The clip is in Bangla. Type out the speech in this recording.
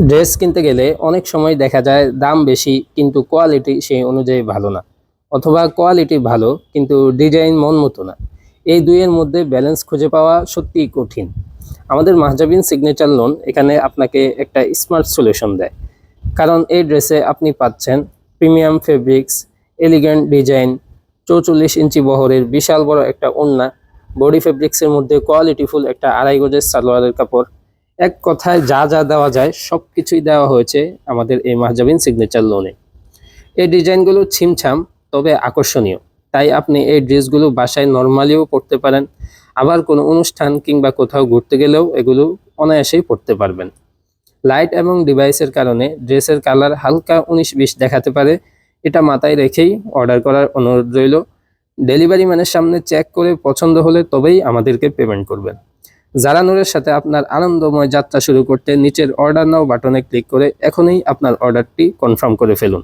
ড্রেস কিনতে গেলে অনেক সময় দেখা যায় দাম বেশি কিন্তু কোয়ালিটি সেই অনুযায়ী ভালো না, অথবা কোয়ালিটি ভালো কিন্তু ডিজাইন মন মতো না। এই দুইয়ের মধ্যে ব্যালেন্স খুঁজে পাওয়া সত্যিই কঠিন। আমাদের মাহজাবিন সিগনেচার লোন এখানে আপনাকে একটা স্মার্ট সলিউশন দেয়, কারণ এই ড্রেসে আপনি পাচ্ছেন প্রিমিয়াম ফেব্রিক্স, এলিগেন্ট ডিজাইন, 44 ইঞ্চি বহরের বিশাল বড় একটা ওড়না, বডি ফেব্রিক্সের মধ্যে কোয়ালিটিফুল একটা 2.5 গজের সালোয়ারের কাপড়। এক কথায় যা যা দেওয়া যায় সব কিছুই দেওয়া হয়েছে আমাদের এই মাহজাবিন সিগনেচার লোনে। এই ডিজাইনগুলো ছিমছাম তবে আকর্ষণীয়, তাই আপনি এই ড্রেসগুলো বাসায় নর্মালিও পরতে পারেন, আবার কোনো অনুষ্ঠান কিংবা কোথাও ঘুরতে গেলেও এগুলো অনায়াসেই পরতে পারবেন। লাইট এবং ডিভাইসের কারণে ড্রেসের কালার হালকা 19-20 দেখাতে পারে, এটা মাথায় রেখেই অর্ডার করার অনুরোধ রইল। ডেলিভারি ম্যানের সামনে চেক করে পছন্দ হলে তবেই আমাদেরকে পেমেন্ট করবেন। জারা নূরের সাথে আপনার আনন্দময় যাত্রা শুরু করতে নিচের অর্ডার নাও বাটনে ক্লিক করে এখনই আপনার অর্ডারটি কনফার্ম করে ফেলুন।